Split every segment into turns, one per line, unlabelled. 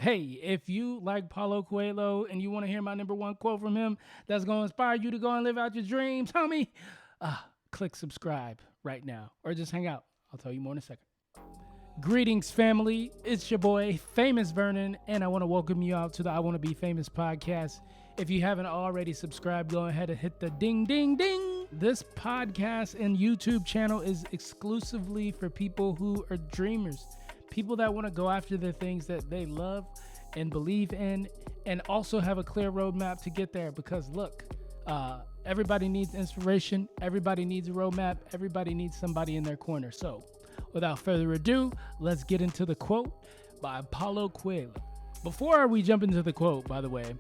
Hey, if you like Paulo Coelho and you want to hear my number one quote from him that's going to inspire you to go and live out your dreams, homie, click subscribe right now or just hang out. I'll tell you more in a second. Greetings, family. It's your boy, Famous Vernon, and I want to welcome you out to the I Want to Be Famous podcast. If you haven't already subscribed, go ahead and hit the ding, ding, ding. This podcast and YouTube channel is exclusively for people who are dreamers, people that want to go after the things that they love and believe in, and also have a clear roadmap to get there. Because look, everybody needs inspiration. Everybody needs a roadmap. Everybody needs somebody in their corner. So without further ado, let's get into the quote by Paulo Coelho. Before we jump into the quote, by the way,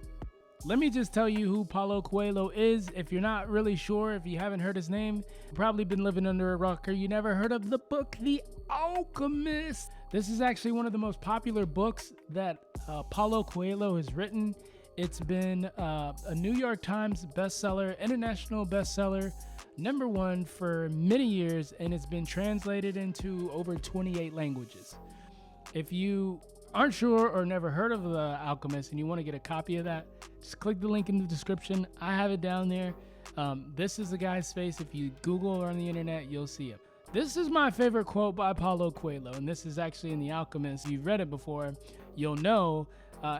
let me just tell you who Paulo Coelho is. If you're not really sure, if you haven't heard his name, you've probably been living under a rock or you never heard of the book, The Alchemist. This is actually one of the most popular books that Paulo Coelho has written. It's been a New York Times bestseller, international bestseller, #1 for many years, and it's been translated into over 28 languages. If you aren't sure or never heard of The Alchemist and you want to get a copy of that, just click the link in the description. I have it down there. This is the guy's face. If you Google or on the internet, you'll see him. This is my favorite quote by Paulo Coelho, and this is actually in The Alchemist. If you've read it before, you'll know.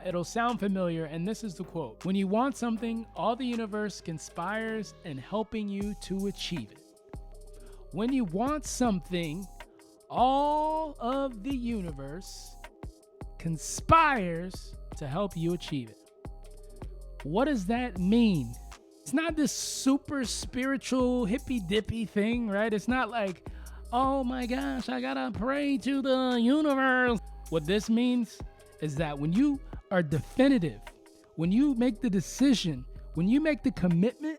It'll sound familiar, and this is the quote. When you want something, all the universe conspires in helping you to achieve it. When you want something, all of the universe conspires to help you achieve it. What does that mean? It's not this super spiritual hippy dippy thing, right? It's not like, oh my gosh, I gotta pray to the universe. What this means is that when you are definitive, when you make the decision, when you make the commitment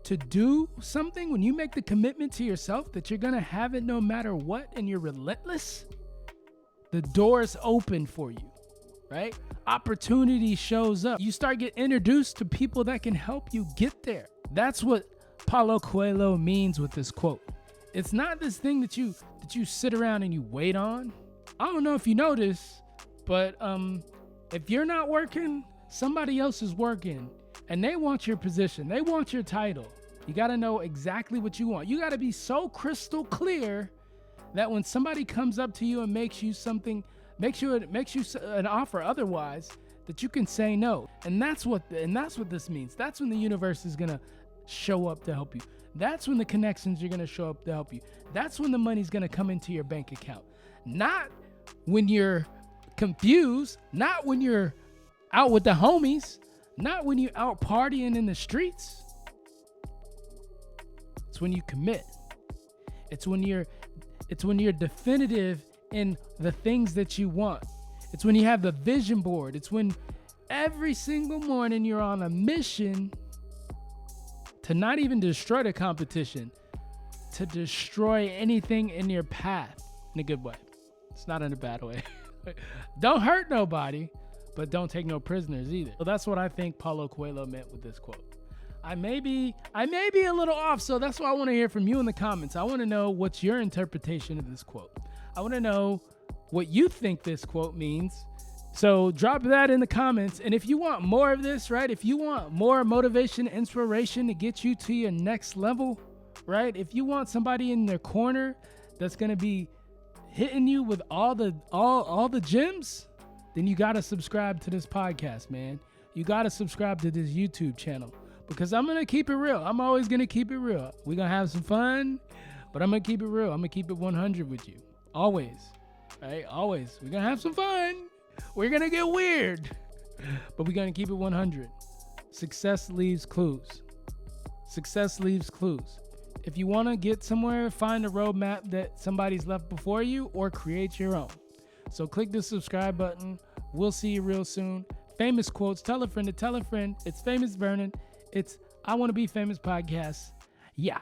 to do something, when you make the commitment to yourself that you're gonna have it no matter what, and you're relentless, the doors open for you, right? Opportunity shows up. You start getting introduced to people that can help you get there. That's what Paulo Coelho means with this quote. It's not this thing that you sit around and you wait on. I don't know if you notice, but if you're not working, somebody else is working, and they want your position. They want your title. You got to know exactly what you want. You got to be so crystal clear that when somebody comes up to you and makes you an offer otherwise, that you can say no. And that's what this means. That's when the universe is going to show up to help you. That's when the connections are going to show up to help you. That's when the money's going to come into your bank account. Not when you're confused, not when you're out with the homies, not when you're out partying in the streets. It's when you commit. It's when you're definitive in the things that you want. It's when you have the vision board. It's when every single morning you're on a mission to not even destroy the competition, to destroy anything in your path in a good way. It's not in a bad way. Don't hurt nobody, but don't take no prisoners either. So that's what I think Paulo Coelho meant with this quote. I may be a little off, so that's why I want to hear from you in the comments. I want to know what's your interpretation of this quote. I want to know what you think this quote means. So drop that in the comments. And if you want more of this, right? If you want more motivation, inspiration to get you to your next level, right? If you want somebody in their corner that's going to be hitting you with all the gems, then you got to subscribe to this podcast, man. You got to subscribe to this YouTube channel, because I'm going to keep it real. I'm always going to keep it real. We're going to have some fun, but I'm going to keep it real. I'm going to keep it 100 with you. Always. Right? Always. We're going to have some fun. We're going to get weird, but we're going to keep it 100. Success leaves clues. Success leaves clues. If you want to get somewhere, find a roadmap that somebody's left before you, or create your own. So click the subscribe button. We'll see you real soon. Famous quotes. Tell a friend to tell a friend. It's Famous Vernon. It's I Want to Be Famous podcast. Yeah.